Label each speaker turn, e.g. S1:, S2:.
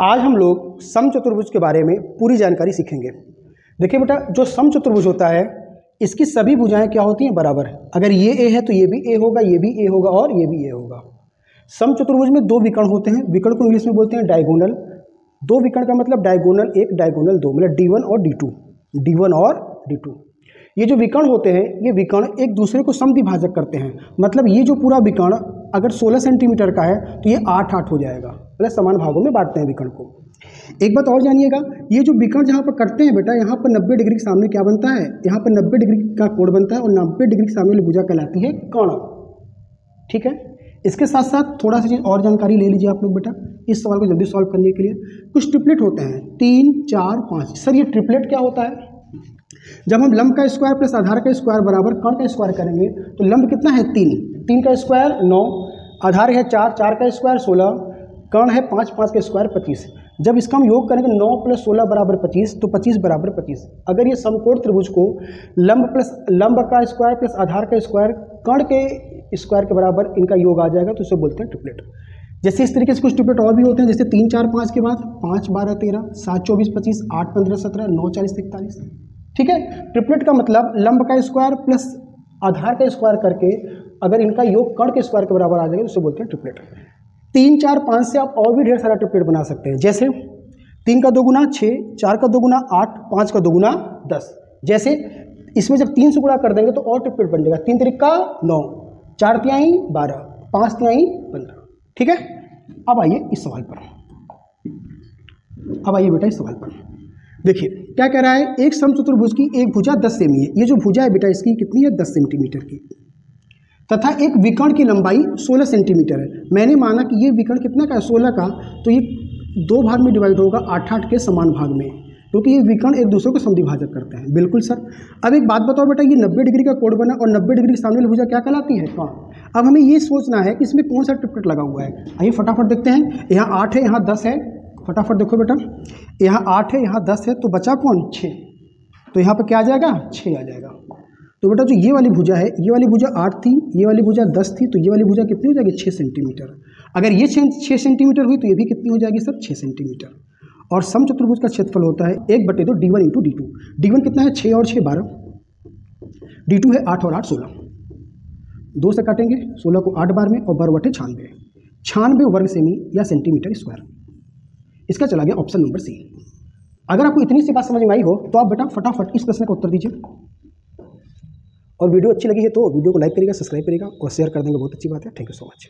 S1: आज हम लोग समचतुर्भुज के बारे में पूरी जानकारी सीखेंगे। देखिए बेटा, जो समचतुर्भुज होता है इसकी सभी भुजाएं क्या होती हैं? बराबर। अगर ये ए है तो ये भी ए होगा, ये भी ए होगा और ये भी ए होगा। समचतुर्भुज में दो विकर्ण होते हैं, विकर्ण को इंग्लिश में बोलते हैं डायगोनल। दो विकर्ण का मतलब डायगोनल एक, डायगोनल दो, मतलब D1 और D2, D1 और D2। ये जो विकर्ण होते हैं ये विकर्ण एक दूसरे को समद्विभाजक करते हैं। मतलब ये जो पूरा विकर्ण अगर 16 सेंटीमीटर का है तो ये 8-8 हो जाएगा, मतलब समान भागों में बांटते हैं विकर्ण को। एक बात और जानिएगा, ये जो विकर्ण जहाँ पर करते हैं बेटा, यहाँ पर 90 डिग्री के सामने क्या बनता है? यहाँ पर 90 डिग्री का कोण बनता है और 90 डिग्री के सामने वाली भुजा कहलाती है कर्ण। ठीक है, इसके साथ साथ थोड़ा सा चीज़ और जानकारी ले लीजिए आप लोग बेटा, इस सवाल को जल्दी सॉल्व करने के लिए। कुछ ट्रिपलेट होते हैं 3, 4, 5। सर ये ट्रिपलेट क्या होता है? जब हम लंब का स्क्वायर प्लस आधार का स्क्वायर बराबर कर्ण का स्क्वायर करेंगे तो लंब कितना है? 3, 3 का स्क्वायर 9, आधार है 4, 4 का स्क्वायर 16, कर्ण है 5, 5 का स्क्वायर 25। जब इसका हम योग करेंगे 9 + 16 बराबर 25, तो 25 बराबर 25। अगर ये समकोण त्रिभुज को लंब का स्क्वायर प्लस आधार का स्क्वायर कर्ण के स्क्वायर के बराबर इनका योग आ जाएगा तो उसे बोलते हैं ट्रिपलेट। जैसे इस तरीके से कुछ ट्रिपलेट और भी होते हैं, जैसे 3, 4, 5 के बाद 5, 12, 13, 7, 24, 25, 8, 15, 17, 9, 40, 41। ठीक है, ट्रिपलेट का मतलब लंब का स्क्वायर प्लस आधार का स्क्वायर करके अगर इनका योग कर्ण के स्क्वायर के बराबर आ जाएगा तो उसे बोलते हैं ट्रिपलेट। 3, 4, 5 से आप और भी ढेर सारा ट्रिपलेट बना सकते हैं, जैसे 3 का 2 गुना 6, 4 का 2 गुना 8, 5 का 2 गुना 10। जैसे इसमें जब 3 से गुणा कर देंगे तो और ट्रिपलेट बन जाएगा। 3 त्रिक का 9, 4 तिहाई 12, 5 तिहाई 15। ठीक है, अब आइए इस सवाल पर। अब आइए बेटा इस सवाल पर देखिए क्या कह रहा है। एक समचतुर्भुज की एक भुजा 10 सेमी है। ये जो भुजा है बेटा इसकी कितनी है? 10 सेंटीमीटर की, तथा एक विकर्ण की लंबाई 16 सेंटीमीटर है। मैंने माना कि ये विकर्ण कितना का है? 16 का, तो ये 2 भाग में डिवाइड होगा, 8-8 के समान भाग में, क्योंकि ये विकर्ण एक दूसरे को समद्विभाजक करते हैं। बिल्कुल सर। अब एक बात बताओ बेटा, ये 90 डिग्री का कोण बना और 90 डिग्री के सामने वाली भुजा क्या कहलाती है? कर्ण। अब हमें ये सोचना है कि इसमें कौन सा ट्रिपलेट लगा हुआ है। आइए फटाफट देखते हैं। यहाँ 8 है, यहाँ 10 है। फटाफट देखो बेटा, यहाँ 8 है, यहाँ 10 है, तो बचा कौन? 6। तो यहाँ पर क्या आ जाएगा? 6 आ जाएगा। तो बेटा जो ये वाली भुजा है, ये वाली भुजा 8 थी, ये वाली भुजा 10 थी, तो ये वाली भुजा कितनी हो जाएगी? 6 सेंटीमीटर। अगर ये 6 सेंटीमीटर हुई तो ये भी कितनी हो जाएगी सर? 6 सेंटीमीटर। और समचतुर्भुज का क्षेत्रफल होता है 1/2 D1 × D2। D1 कितना है? 6 और 6 12, D2 है 8 और 8 16। 2 से काटेंगे 16 को 8 बार में और 12/96, 96 वर्ग सेमी या सेंटीमीटर स्क्वायर। इसका चला गया ऑप्शन नंबर सी। अगर आपको इतनी सी बात समझ में आई हो तो आप बेटा फटाफट इस प्रश्न का उत्तर दीजिए। और वीडियो अच्छी लगी है तो वीडियो को लाइक करिएगा, सब्सक्राइब करिएगा और शेयर कर देंगे, बहुत अच्छी बात है। Thank you so much.